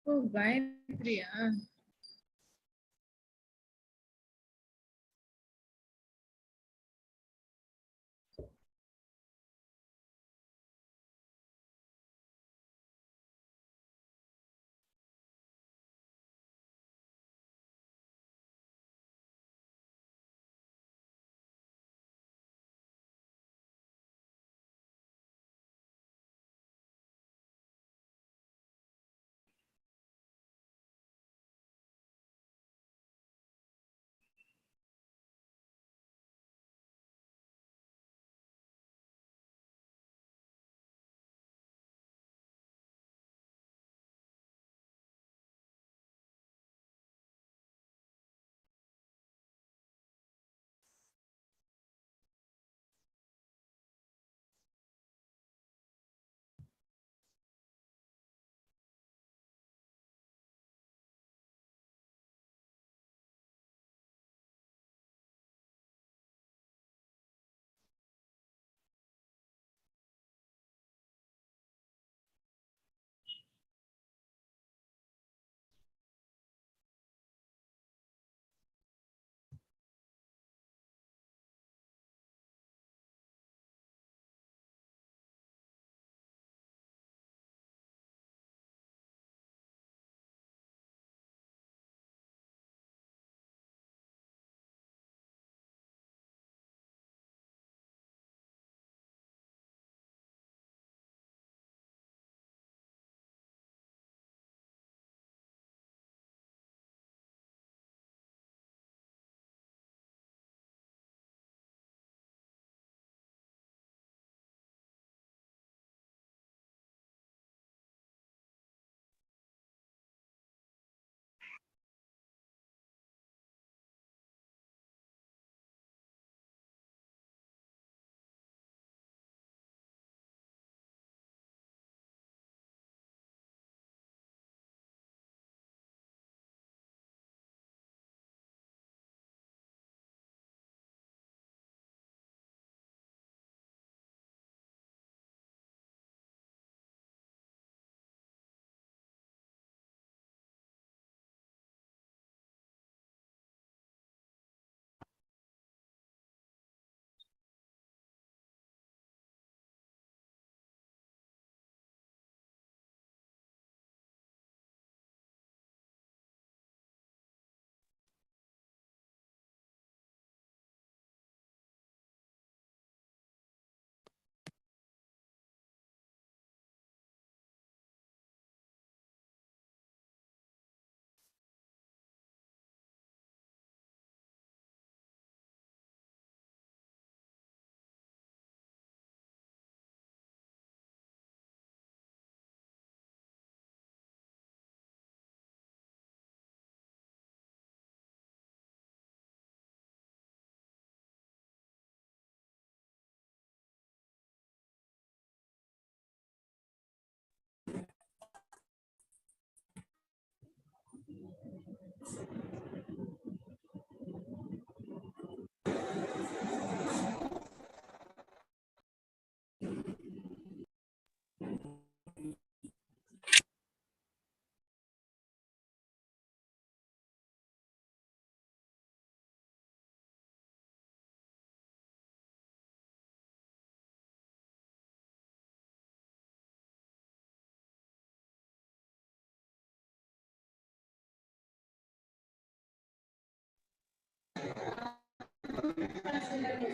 O! காயத்ரியா?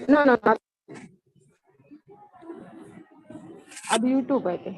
No, no, not. అది YouTube అయితే.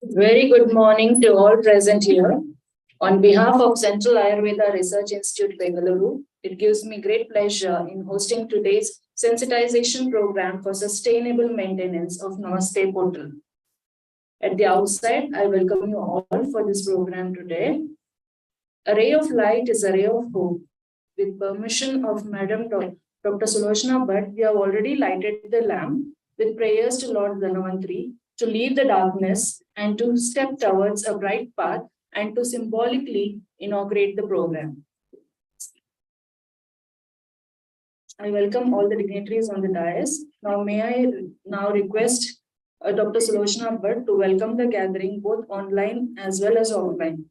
Very good morning to all present here. On behalf of Central Ayurveda Research Institute, Bengaluru, it gives me great pleasure in hosting today's sensitization program for sustainable maintenance of NAMASTE portal. At the outset, I welcome you all for this program today. A ray of light is a ray of hope. With permission of Madam Dr. Sulochana Bhatt, we have already lighted the lamp with prayers to Lord Dhanavantri to leave the darkness and to step towards a bright path and to symbolically inaugurate the program. I welcome all the dignitaries on the dais. Now may I now request Dr. Sulochana Bhatt to welcome the gathering both online as well as offline.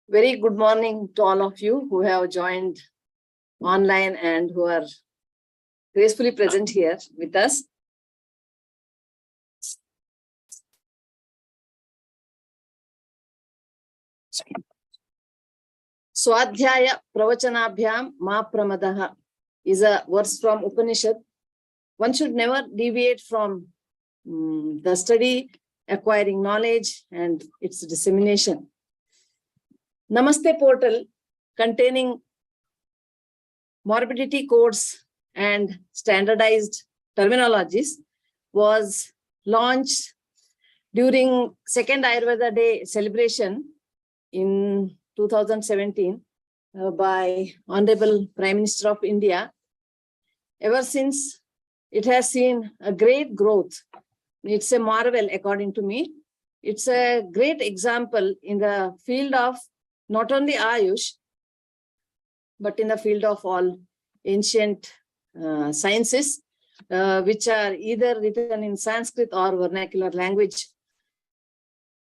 Very good morning to all of you who have joined online and who are gracefully present here with us. Swadhyaya pravachanabhyam ma pramadaha is a verse from Upanishad. One should never deviate from the study, acquiring knowledge and its dissemination. Namaste portal containing morbidity codes and standardized terminologies was launched during second Ayurveda Day celebration in 2017 by Honorable Prime Minister of India. Ever since, it has seen a great growth. It's a marvel, according to me. It's a great example in the field of not only Ayush, but in the field of all ancient sciences, which are either written in Sanskrit or vernacular language.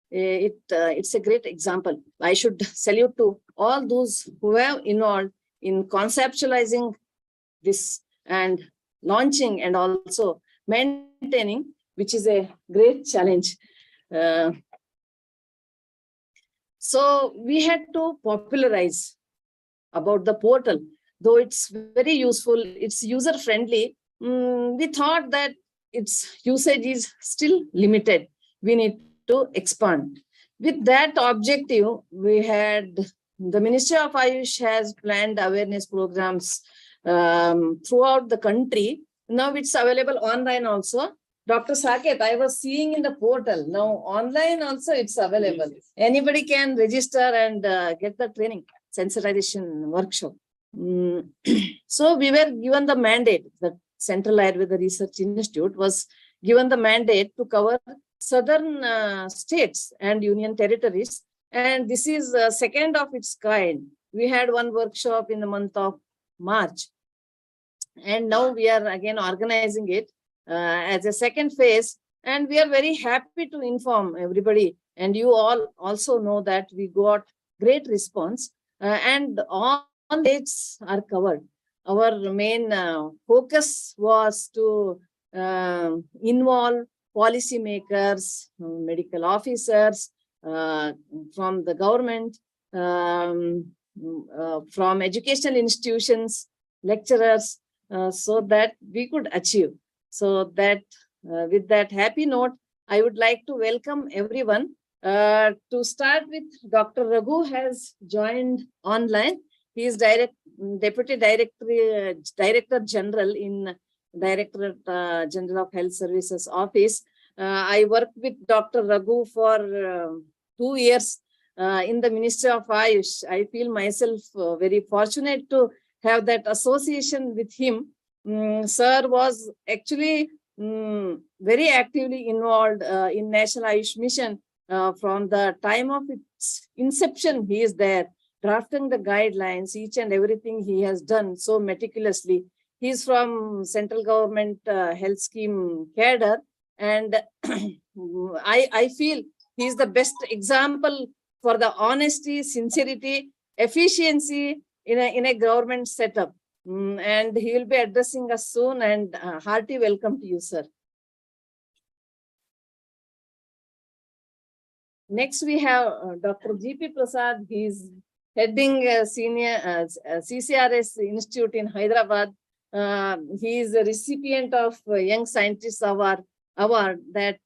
It's a great example. I should salute to all those who have involved in conceptualizing this and launching and also maintaining, which is a great challenge. So we had to popularize about the portal, though it's very useful, it's user-friendly. We thought that its usage is still limited. We need to expand. With that objective, we had the Ministry of Ayush has planned awareness programs throughout the country. Now it's available online also. Dr. Saket, I was seeing in the portal. Now online also it's available. Anybody can register and get the training, sensitization workshop. So we were given the mandate, the Central Ayurveda Research Institute was given the mandate to cover southern states and union territories. And this is second of its kind. We had one workshop in the month of March. And now we are again organizing it as a second phase. And we are very happy to inform everybody. And you all also know that we got great response and all dates are covered. Our main focus was to involve policymakers, medical officers from the government, from educational institutions, lecturers, so that we could achieve. So that with that happy note, I would like to welcome everyone. To start with, Dr. Raghu has joined online. He is Deputy Director General in Directorate General of Health Services Office. I worked with Dr. Raghu for 2 years in the Ministry of Ayush. I feel myself very fortunate to have that association with him. Sir was actually very actively involved in National Ayush Mission from the time of its inception. He is there drafting the guidelines, each and everything he has done so meticulously. He is from central government health scheme cadre, and I feel he is the best example for the honesty, sincerity, efficiency in a government setup. And he will be addressing us soon, and hearty welcome to you, sir. Next, we have Dr. G.P. Prasad. He is heading senior CCRS Institute in Hyderabad. He is a recipient of Young Scientist Award that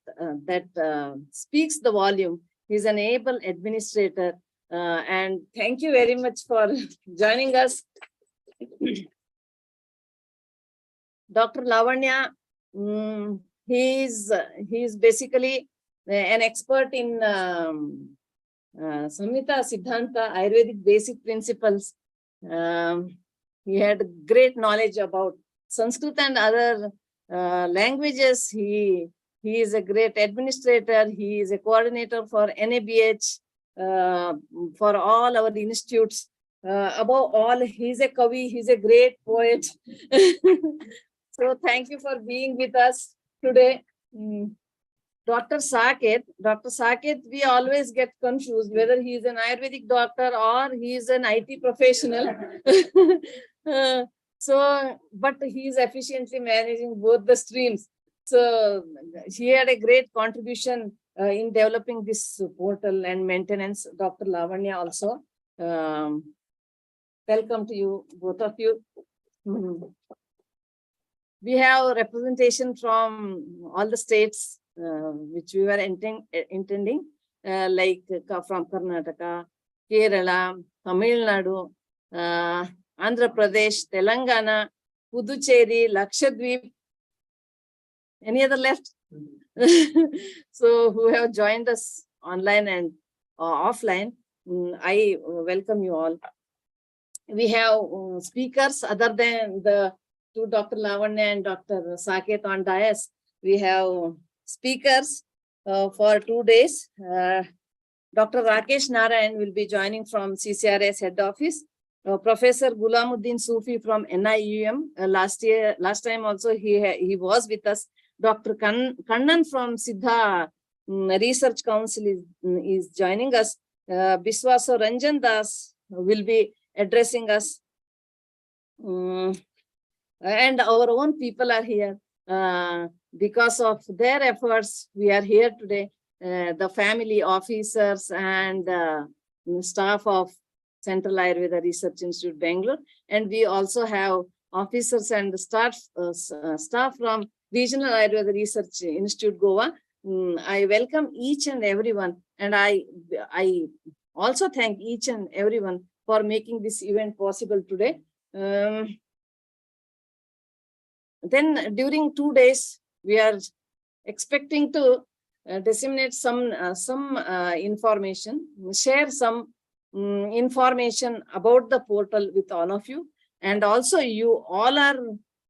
speaks the volume. He is an able administrator. And thank you very much for joining us. Dr. Lavanya, he is basically an expert in Samhita Siddhanta, Ayurvedic basic principles. He had great knowledge about Sanskrit and other languages. He is a great administrator. He is a coordinator for NABH for all our institutes. Above all, he's a Kavi, he's a great poet. So thank you for being with us today. Dr. Saket, we always get confused whether he is an Ayurvedic doctor or he is an IT professional. But he is efficiently managing both the streams. So he had a great contribution in developing this portal and maintenance. Dr. Lavanya also. Welcome to you, both of you. We have representation from all the states which we were intending, like from Karnataka, Kerala, Tamil Nadu, Andhra Pradesh, Telangana, Puducherry, Lakshadweep. Any other left? So who have joined us online and offline, I welcome you all. We have speakers other than the two Dr. Lavanya and Dr. Saket on dais. We have speakers for 2 days. Dr. Rakesh Narayan will be joining from CCRS head office. Professor Gulamuddin Sufi from NIUM. Last time also he was with us. Dr. Kannan from Siddha Research Council is joining us. Biswaso Ranjan Das will be addressing us. And our own people are here. Because of their efforts, we are here today. The family officers and staff of Central Ayurveda Research Institute, Bangalore. And we also have officers and staff from Regional Ayurveda Research Institute, Goa. I welcome each and everyone. And I also thank each and everyone for making this event possible today. Then during 2 days, we are expecting to disseminate some information, share some information about the portal with all of you. And also you all are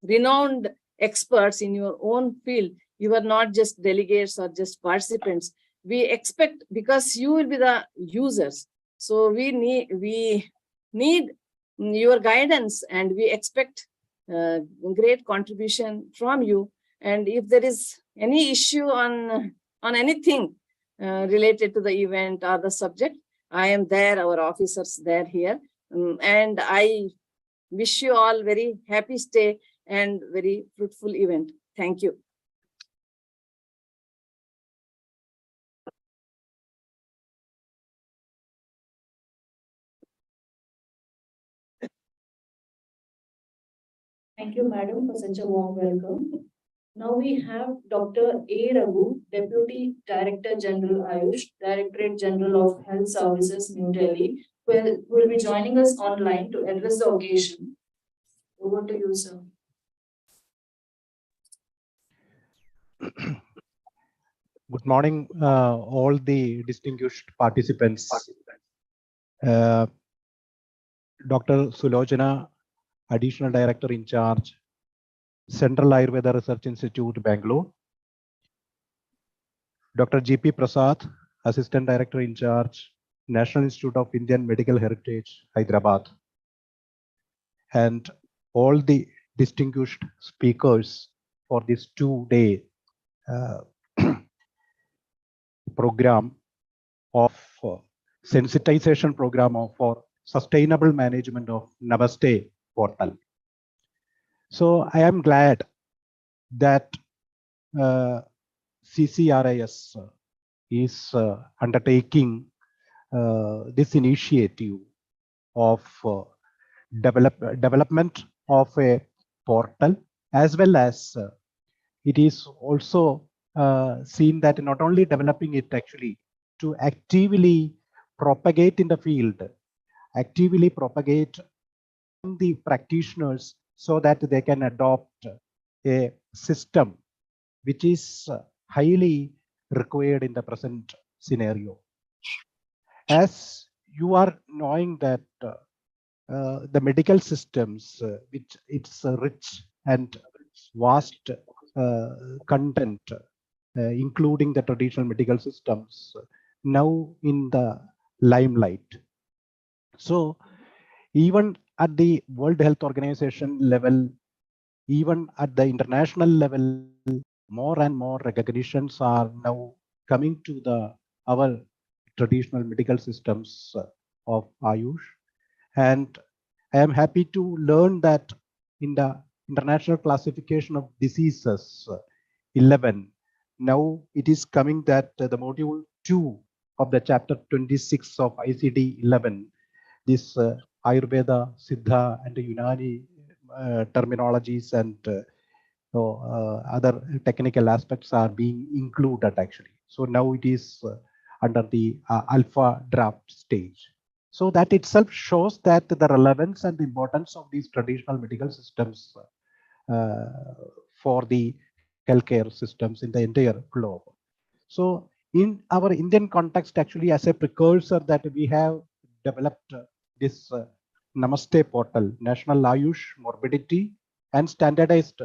renowned experts in your own field. You are not just delegates or just participants. We expect, because you will be the users. So we need your guidance, and we expect great contribution from you. And if there is any issue on anything related to the event or the subject, I am there, our officers there here. And I wish you all very happy stay and very fruitful event. Thank you. Thank you, madam, for such a warm welcome. Now we have Dr. A. Raghu, Deputy Director General Ayush, Directorate General of Health Services, New Delhi, who will be joining us online to address the occasion. Over to you, sir. Good morning, all the distinguished participants. Dr. Sulojana, Additional Director in Charge, Central Ayurveda Research Institute, Bangalore. Dr. G.P. Prasad, Assistant Director in Charge, National Institute of Indian Medical Heritage, Hyderabad. And all the distinguished speakers for this 2-day program of sensitization program for sustainable management of NAMASTE portal. So I am glad that CCRIS is undertaking this initiative of development of a portal, as well as it is also seen that not only developing it actually to actively propagate in the field, actively propagate the practitioners so that they can adopt a system which is highly required in the present scenario. As you are knowing that the medical systems, which it's rich and vast content, including the traditional medical systems, now in the limelight. So even at the World Health Organization level, even at the international level, more and more recognitions are now coming to our traditional medical systems of Ayush. And I am happy to learn that in the International Classification of Diseases 11, now it is coming that the module 2 of the chapter 26 of ICD 11, this Ayurveda, Siddha, and Unani terminologies and other technical aspects are being included actually. So now it is under the alpha draft stage. So that itself shows that the relevance and the importance of these traditional medical systems for the healthcare systems in the entire globe. So in our Indian context, actually, as a precursor that we have developed this NAMASTE portal, National Ayush Morbidity and Standardized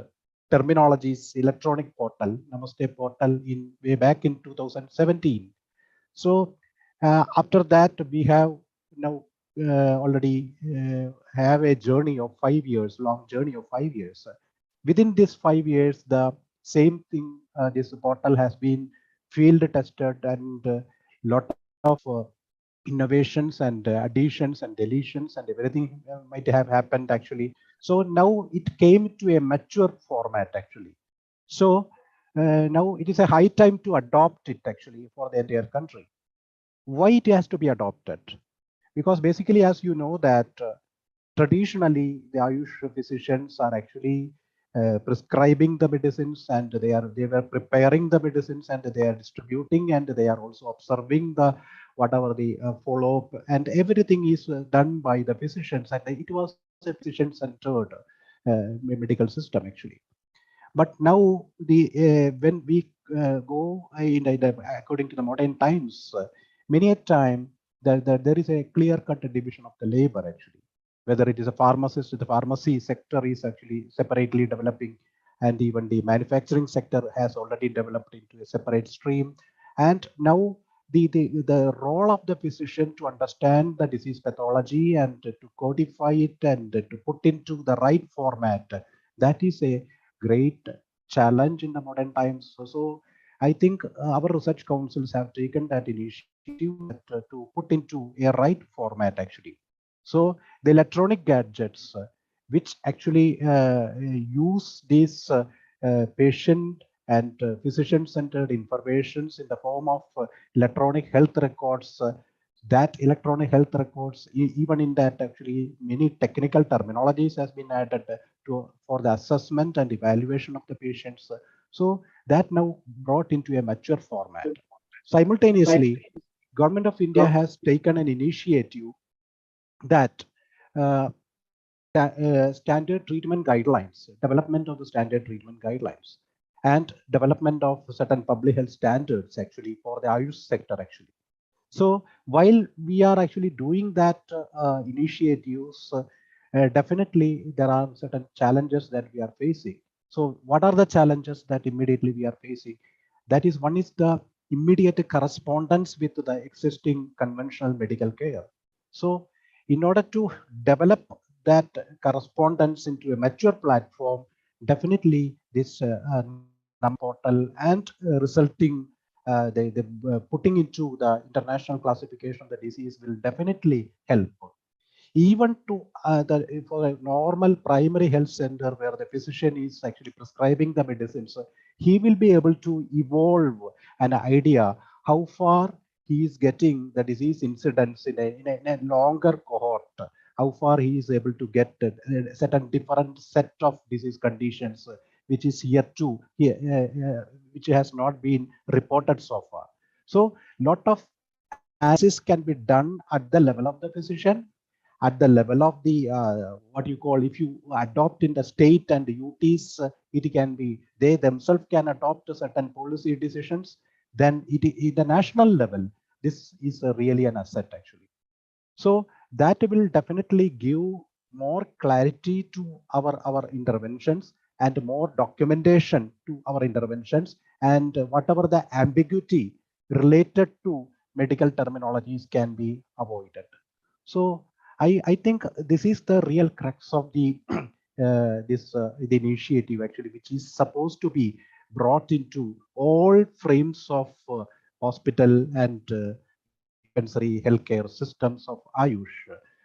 Terminologies electronic portal, NAMASTE portal in way back in 2017. So after that, we have now already have a journey of 5 years, long journey of 5 years. Within this 5 years, the same thing, this portal has been field tested and lot of innovations and additions and deletions and everything might have happened actually. So now it came to a mature format actually. So now it is a high time to adopt it actually for the entire country. Why it has to be adopted? Because basically, as you know, that traditionally the Ayush physicians are actually prescribing the medicines, and they were preparing the medicines, and they are distributing, and they are also observing the whatever the follow-up, and everything is done by the physicians, and it was a physician-centered medical system actually. But now when we go according to the modern times, many a time there is a clear-cut division of the labor actually. Whether it is a pharmacist, the pharmacy sector is actually separately developing, and even the manufacturing sector has already developed into a separate stream. And now the role of the physician to understand the disease pathology and to codify it and to put into the right format, that is a great challenge in the modern times. So I think our research councils have taken that initiative to put into a right format actually. So the electronic gadgets which actually use these patient and physician-centered informations in the form of electronic health records, that electronic health records, even in that actually many technical terminologies has been added for the assessment and evaluation of the patients. So that now brought into a mature format. Simultaneously, Government of India has taken an initiative that standard treatment guidelines, development of the standard treatment guidelines, and development of certain public health standards actually for the Ayush sector actually. So while we are actually doing that initiatives, definitely there are certain challenges that we are facing. So what are the challenges that immediately we are facing? That is, one is the immediate correspondence with the existing conventional medical care. So in order to develop that correspondence into a mature platform, definitely this portal and resulting the putting into the international classification of the disease will definitely help. Even to for a normal primary health center where the physician is actually prescribing the medicines, he will be able to evolve an idea how far he is getting the disease incidence in a longer cohort, how far he is able to get a certain different set of disease conditions, which is here too, which has not been reported so far. So lot of analysis can be done at the level of the physician, at the level of the what you call, if you adopt in the state and the UTs, it can be they themselves can adopt certain policy decisions. Then at the national level, this is really an asset actually. So that will definitely give more clarity to our interventions and more documentation to our interventions, and whatever the ambiguity related to medical terminologies can be avoided. So I think this is the real crux of the the initiative actually, which is supposed to be brought into all frames of hospital and dispensary healthcare systems of Ayush.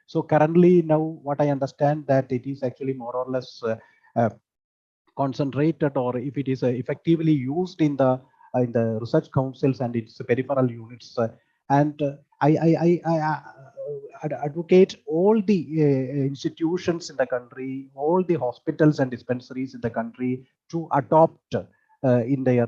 So currently now what I understand that it is actually more or less uh, concentrated, or if it is effectively used in the research councils and its peripheral units. And I advocate all the institutions in the country, all the hospitals and dispensaries in the country to adopt in their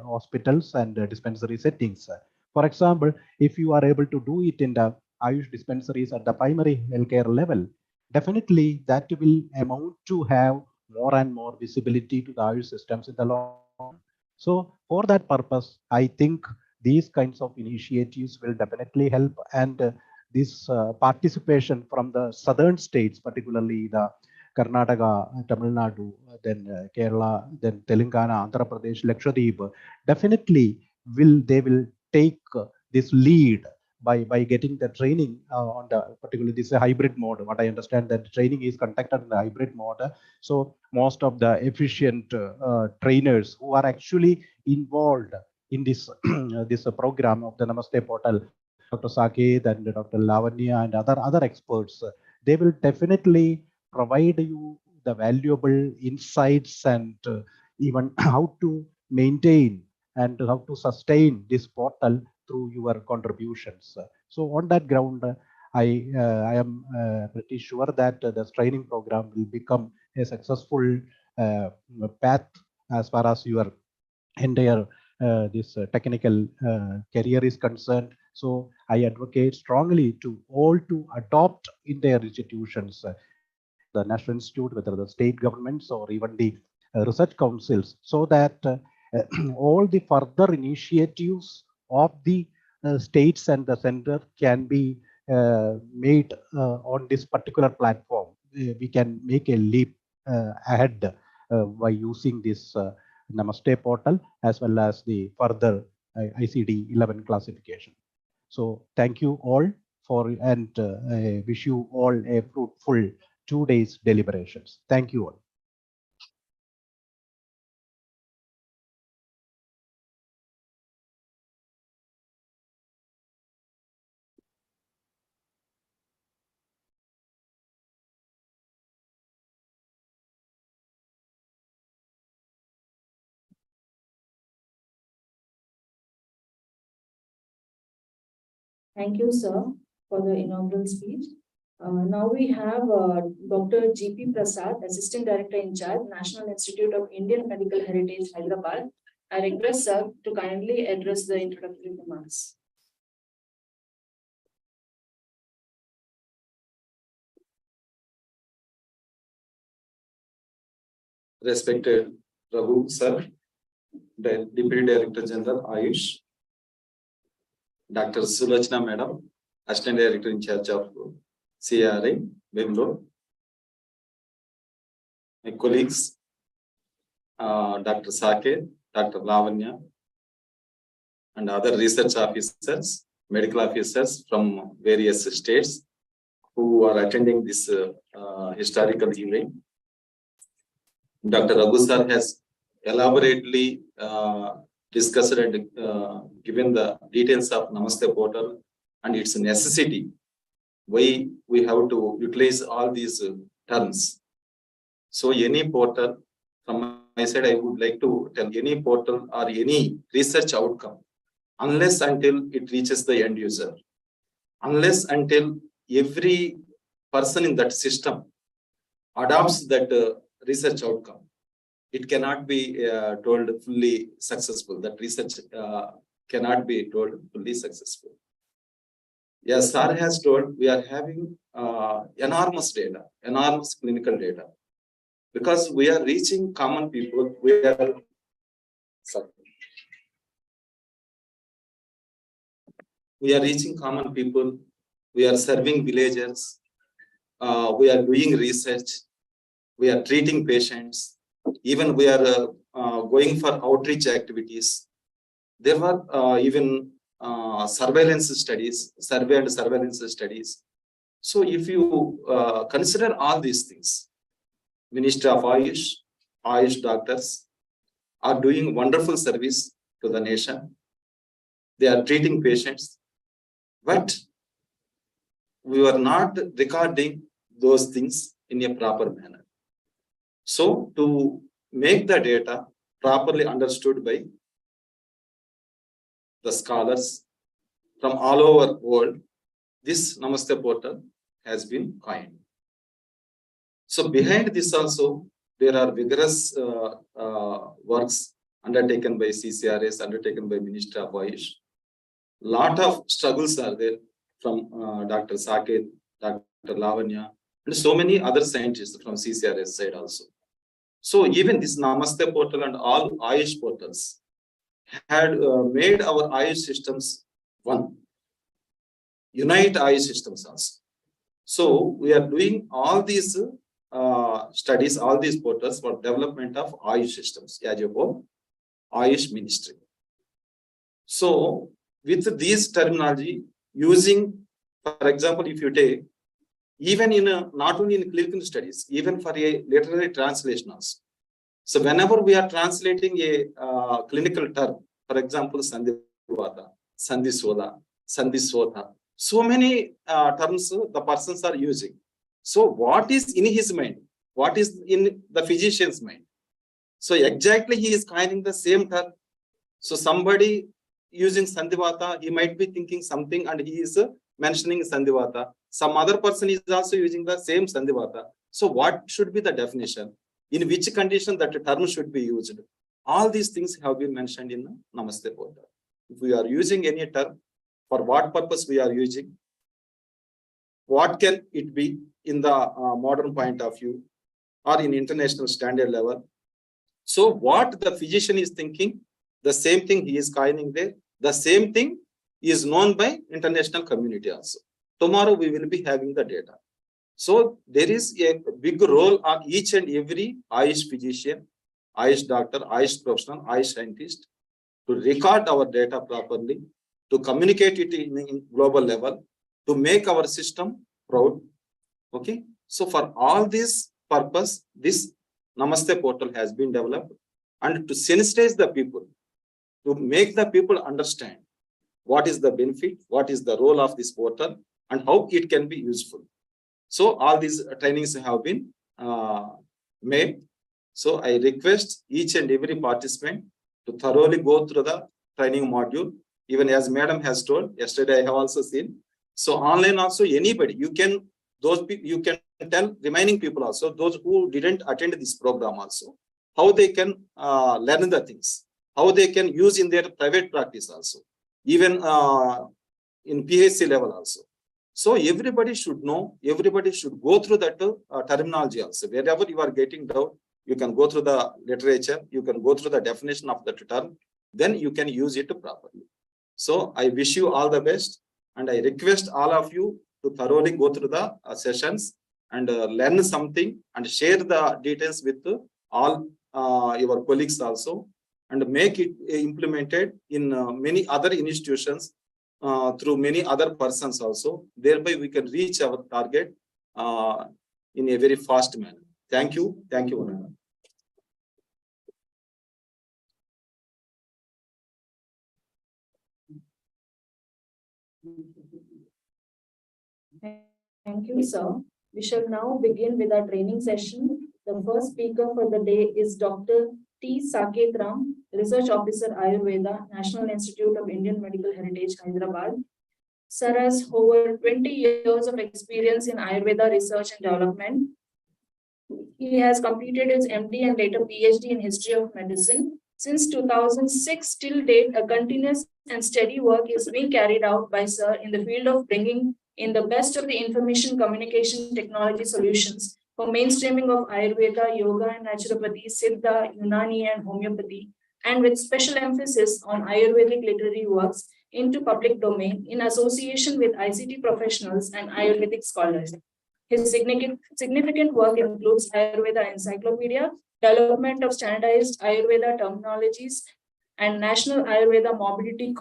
hospitals and dispensary settings. For example, if you are able to do it in the Ayush dispensaries at the primary healthcare level, definitely that will amount to have more and more visibility to the Ayush systems in the long run. So for that purpose, I think these kinds of initiatives will definitely help, and this participation from the southern states, particularly the Karnataka, Tamil Nadu, then Kerala, then Telangana, Andhra Pradesh, Lakshadweep, definitely will take this lead by getting the training on the particularly this hybrid mode. What I understand that training is conducted in the hybrid mode. So most of the efficient trainers who are actually involved in this this program of the Namaste portal, Dr. Saketh and Dr. Lavanya and other experts, they will definitely provide you the valuable insights and even how to maintain and how to sustain this portal through your contributions. So on that ground, I am pretty sure that this training program will become a successful path as far as your entire this technical career is concerned. So I advocate strongly to all to adopt in their institutions, whether the National Institute, whether the state governments, or even the research councils, so that all the further initiatives of the states and the center can be made on this particular platform. We can make a leap ahead by using this Namaste portal as well as the further ICD 11 classification. So thank you all for, and I wish you all a fruitful 2 days deliberations. Thank you all. Thank you, sir, for the inaugural speech. Now we have Dr. G.P. Prasad, Assistant Director in charge, National Institute of Indian Medical Heritage, Hyderabad. I request sir to kindly address the introductory remarks. Respected Raghu sir, the Deputy Director General Ayush, Dr. Sulachna Madam, Assistant Director in charge of CRI, Bangalore, my colleagues, Dr. Saketh, Dr. Lavanya, and other research officers, medical officers from various states who are attending this historical event. Dr. Raghu sir has elaborately discussed and given the details of Namaste portal and its necessity, why we have to utilize all these terms. So any portal, from my side, I would like to tell any portal or any research outcome unless until it reaches the end user, unless until every person in that system adopts that research outcome, it cannot be told fully successful. That research cannot be told fully successful. Yes, Sir has told, we are having enormous data, enormous clinical data, because we are reaching common people. We are reaching common people. We are serving villagers. We are doing research. We are treating patients. Even we are going for outreach activities. There were even surveillance studies, survey and surveillance studies. So if you consider all these things, Ministry of Ayush, Ayush doctors are doing wonderful service to the nation. They are treating patients, but we were not recording those things in a proper manner. So to make the data properly understood by the scholars from all over the world, this Namaste portal has been coined. So behind this also, there are vigorous works undertaken by CCRS, undertaken by Ministry of Ayush. Lot of struggles are there from Dr. Saket, Dr. Lavanya, and so many other scientists from CCRS side also. So even this Namaste portal and all Ayush portals had made our Ayush systems one. Unite Ayush systems also. So we are doing all these studies, all these portals for development of Ayush systems as a whole, Ayush ministry. So with this terminology, using, for example, if you take, even in not only in clinical studies, even for a literary translation also. So whenever we are translating a clinical term, for example, Sandhivata, Sandhisoda, Sandhisotha, so many terms the persons are using. So what is in his mind? What is in the physician's mind? So exactly he is coining the same term. So somebody using Sandhivata, he might be thinking something and he is mentioning Sandhivata. Some other person is also using the same Sandhivata. So what should be the definition? In which condition that term should be used? All these things have been mentioned in the Namaste portal. If we are using any term, for what purpose we are using, what can it be in the modern point of view or in international standard level? So what the physician is thinking, the same thing he is coining there, the same thing is known by international community also. Tomorrow we will be having the data. So there is a big role on each and every Ayush physician, Ayush doctor, Ayush professional, Ayush scientist to record our data properly, to communicate it in global level, to make our system proud. Okay. So for all this purpose, this Namaste portal has been developed, and to sensitize the people, to make the people understand what is the benefit, what is the role of this portal, and how it can be useful. So all these trainings have been made. So I request each and every participant to thoroughly go through the training module. Even as Madam has told, yesterday I have also seen. So online also, anybody, you can, those people, you can tell remaining people also, those who didn't attend this program also, how they can learn the things, how they can use in their private practice also, even in PhD level also. So everybody should know, everybody should go through that terminology also. Wherever you are getting doubt, you can go through the literature, you can go through the definition of that term, then you can use it properly. So I wish you all the best, and I request all of you to thoroughly go through the sessions and learn something and share the details with all your colleagues also, and make it implemented in many other institutions through many other persons also. Thereby we can reach our target in a very fast manner. Thank you. Thank you, Anand. Thank you, sir. We shall now begin with our training session. The first speaker for the day is Dr. T. Saket Ram, Research Officer Ayurveda, National Institute of Indian Medical Heritage, Hyderabad. Sir has over 20 years of experience in Ayurveda research and development. He has completed his MD and later PhD in History of Medicine. Since 2006 till date, a continuous and steady work is being carried out by Sir in the field of bringing in the best of the information communication technology solutions for mainstreaming of Ayurveda, Yoga and Naturopathy, Siddha, Unani and Homeopathy, and with special emphasis on Ayurvedic literary works into public domain in association with ICT professionals and Ayurvedic scholars. His significant work includes Ayurveda Encyclopedia, development of standardized Ayurveda terminologies, and National Ayurveda Morbidity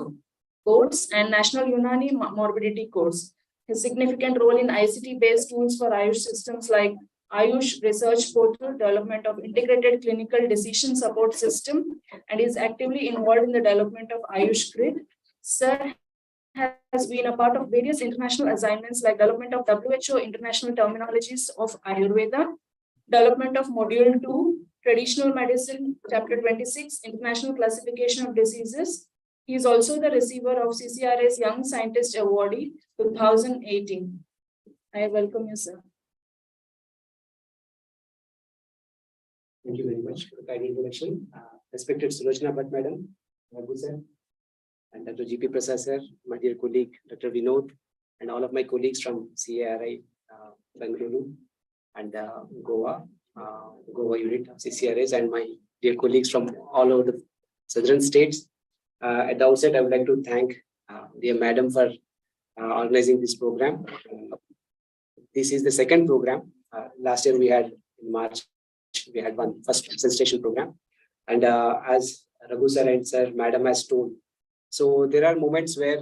Codes and National Unani Morbidity Codes. His significant role in ICT-based tools for Ayush systems like Ayush Research Portal, development of integrated clinical decision support system, and is actively involved in the development of Ayush Grid. Sir has been a part of various international assignments like development of WHO international terminologies of Ayurveda, development of Module 2, Traditional Medicine, Chapter 26, International Classification of Diseases. He is also the receiver of CCRA's Young Scientist Awardee 2018. I welcome you, sir. Thank you very much for the kind introduction. Respected Sulochana Bhatt Madam, Raghu sir, and Dr. G.P. Prasad sir, my dear colleague, Dr. Vinod, and all of my colleagues from CARI, Bengaluru, and Goa unit of CCRAs, and my dear colleagues from all over the southern states. At the outset, I would like to thank dear Madam for organizing this program. This is the second program. Last year we had in March, we had one first Sensitization program. And as Raghu sir and sir, Madam has told, so there are moments where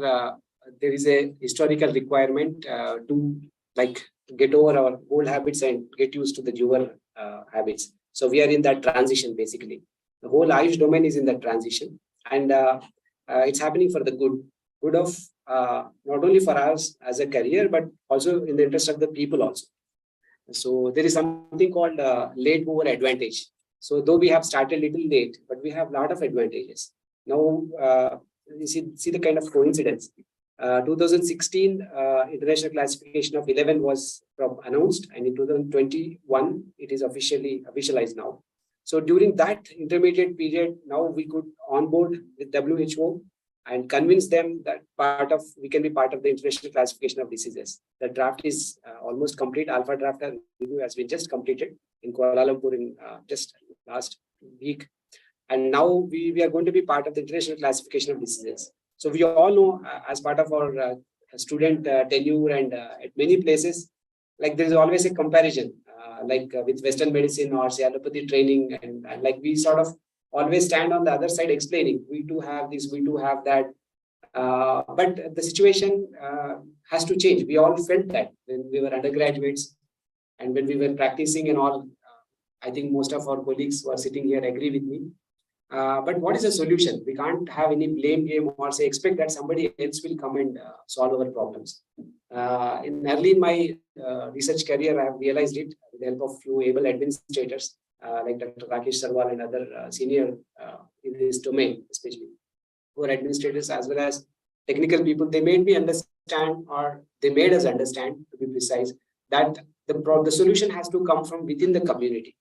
there is a historical requirement to get over our old habits and get used to the newer habits. So we are in that transition basically. The whole Ayush domain is in that transition, and it's happening for the good of not only for us as a career, but also in the interest of the people also. So there is something called late mover advantage. So though we have started a little late, but we have a lot of advantages. Now, you see the kind of coincidence. 2016 international classification of 11 was announced, and in 2021 it is officialized now. So during that intermediate period, now we could onboard with WHO and convince them that we can be part of the international classification of diseases. The draft is almost complete. Alpha draft review has been just completed in Kuala Lumpur in just last week. And now we are going to be part of the international classification of diseases. So we all know as part of our student tenure and at many places, like there is always a comparison, with Western medicine or say allopathy training, and like we sort of always stand on the other side explaining, we do have this, we do have that. But the situation has to change. We all felt that when we were undergraduates and when we were practicing and all. I think most of our colleagues who are sitting here agree with me. But what is the solution? We can't have any blame game or say expect that somebody else will come and solve our problems. Early in my research career, I have realized it with the help of few able administrators like Dr. Rakesh Sarwal and other senior in this domain, especially who are administrators as well as technical people. They made me understand, or they made us understand, to be precise, that the solution has to come from within the community.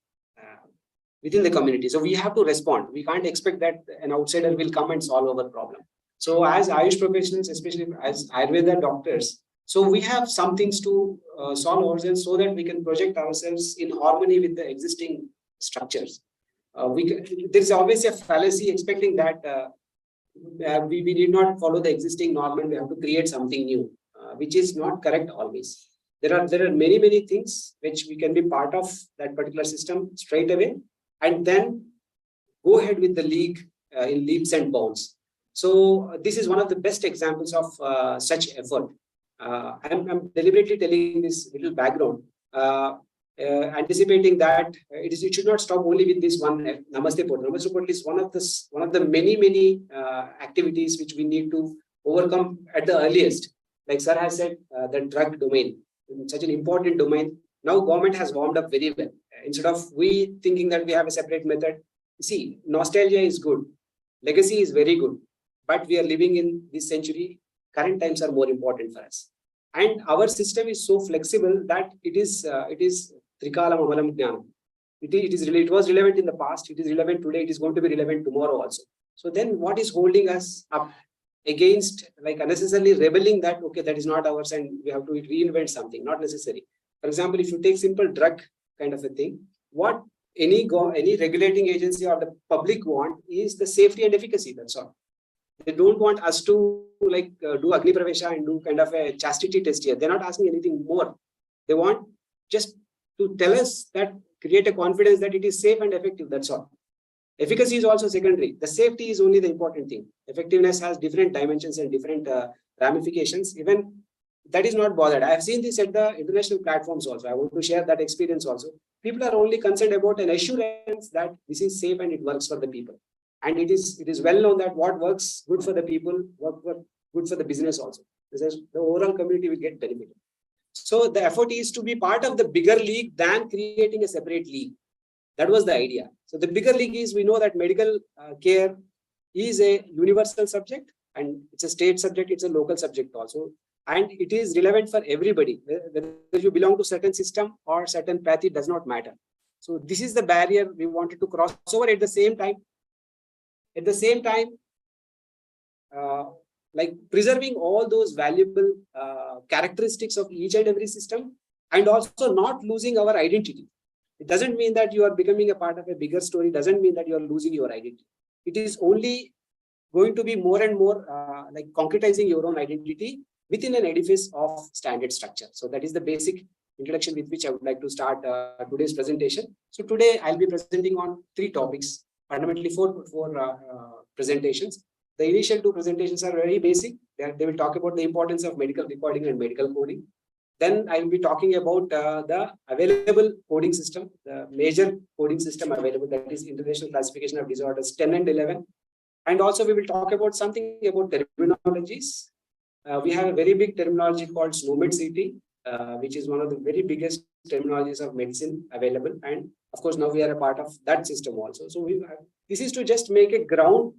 So we have to respond. We can't expect that an outsider will come and solve our problem. So as Ayush professionals, especially as Ayurveda doctors, so we have some things to solve ourselves so that we can project ourselves in harmony with the existing structures. There's always a fallacy expecting that we need not follow the existing norm and we have to create something new, which is not correct always. There are many things which we can be part of that particular system straight away, and then go ahead with the league in leaps and bounds. So this is one of the best examples of such effort. I'm deliberately telling this little background, anticipating that it should not stop only with this one NAMASTE portal. NAMASTE portal is one of the many activities which we need to overcome at the earliest. Like sir has said, the drug domain, such an important domain. Now government has warmed up very well. Instead of we thinking that we have a separate method, see, nostalgia is good. Legacy is very good. But we are living in this century. Current times are more important for us. And our system is so flexible that it is Trikalam Amalam Jnanam. It was relevant in the past. It is relevant today. It is going to be relevant tomorrow also. So then what is holding us up against like unnecessarily rebelling that, okay, that is not ours and we have to reinvent something, not necessary. For example, if you take simple drug kind of a thing, what any regulating agency or the public want is the safety and efficacy, that's all. They don't want us to like do Agni Pravesha and do kind of a chastity test here. They're not asking anything more. They want just to tell us that, create a confidence that it is safe and effective, that's all. Efficacy is also secondary. The safety is only the important thing. Effectiveness has different dimensions and different ramifications. Even that is not bothered. I have seen this at the international platforms also. I want to share that experience also. People are only concerned about an assurance that this is safe and it works for the people. And it is well known that what works good for the people, work good for the business also. Because the overall community will get benefited. So the effort is to be part of the bigger league than creating a separate league. That was the idea. So the bigger league is, we know that medical care is a universal subject and it's a state subject, it's a local subject also. And it is relevant for everybody. Whether you belong to certain system or certain path, it does not matter. So this is the barrier we wanted to cross over at the same time. At the same time, like preserving all those valuable characteristics of each and every system and also not losing our identity. It doesn't mean that you are becoming a part of a bigger story, doesn't mean that you are losing your identity. It is only going to be more and more like concretizing your own identity within an edifice of standard structure. So that is the basic introduction with which I would like to start today's presentation. So today I'll be presenting on 3 topics, fundamentally four presentations. The initial 2 presentations are very basic. They will talk about the importance of medical recording and medical coding. Then I will be talking about the available coding system, the major coding system available, that is International Classification of Disorders 10 and 11. And also we will talk about something about terminologies. We have a very big terminology called SNOMED-CT, which is one of the very biggest terminologies of medicine available. And of course, now we are a part of that system also. So this is to just make a ground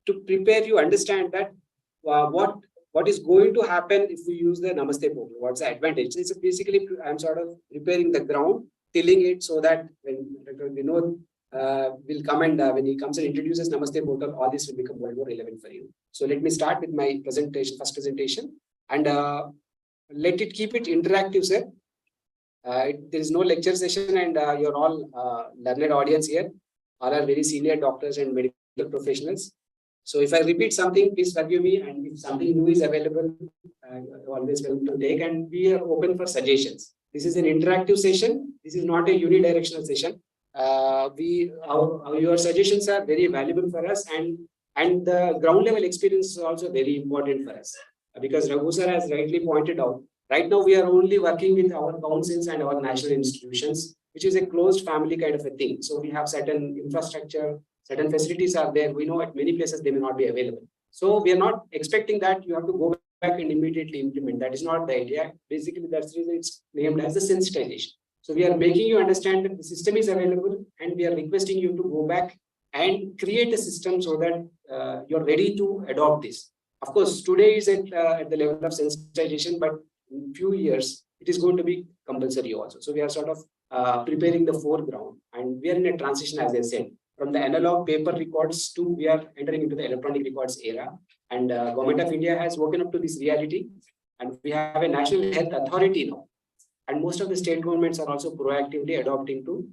to prepare you understand that what is going to happen if we use the Namaste portal. What's the advantage? It's basically, I'm sort of preparing the ground, tilling it so that when Dr. Vinod will come and when he comes and introduces Namaste portal, all this will become more and more relevant for you. So let me start with my presentation, first presentation, and keep it interactive, sir. There is no lecture session and you're all learned audience here. All are very senior doctors and medical professionals. So if I repeat something, please forgive me. And if something new is available, always welcome to take. And we are open for suggestions. This is an interactive session. This is not a unidirectional session. Your suggestions are very valuable for us, and the ground level experience is also very important for us. Because Raghu sir has rightly pointed out, right now we are only working with our councils and our national institutions, which is a closed family kind of a thing. So we have certain infrastructure, certain facilities are there. We know at many places they may not be available. So we are not expecting that you have to go back and immediately implement. That is not the idea. Basically, that's the reason it's named as the sensitization. So we are making you understand that the system is available and we are requesting you to go back and create a system so that you're ready to adopt this. Of course, today is at the level of sensitization, but in a few years, it is going to be compulsory also. So we are sort of preparing the foreground, and we are in a transition, as I said, from the analog paper records to we are entering into the electronic records era. And Government of India has woken up to this reality, and we have a National Health Authority now. And most of the state governments are also proactively adopting to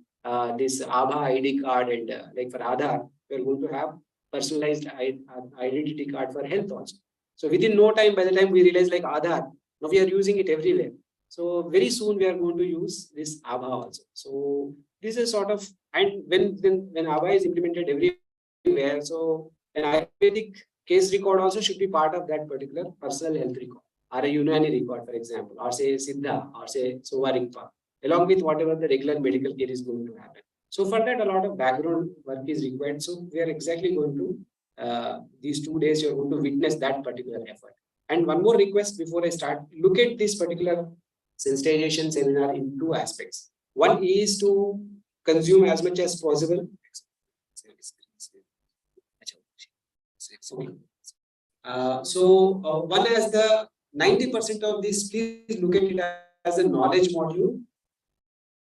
this Aadhaar ID card, and like for Aadhaar, we're going to have personalized identity card for health also. So within no time, by the time we realize like Aadhaar, now we are using it everywhere. So very soon we are going to use this Aadhaar also. So this is sort of, and when Aadhaar is implemented everywhere, so an Ayurvedic case record also should be part of that particular personal health record, or a Unani record, for example, or say Siddha, or say Sovarikpa, along with whatever the regular medical care is going to happen. So for that, a lot of background work is required. So we are exactly going to, these 2 days, you're going to witness that particular effort. And one more request before I start, look at this particular sensitization seminar in 2 aspects. One is to consume as much as possible. One has the 90% of this, please look at it as a knowledge module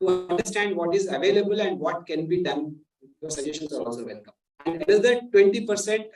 to understand what is available and what can be done. Your suggestions are also welcome. And another 20%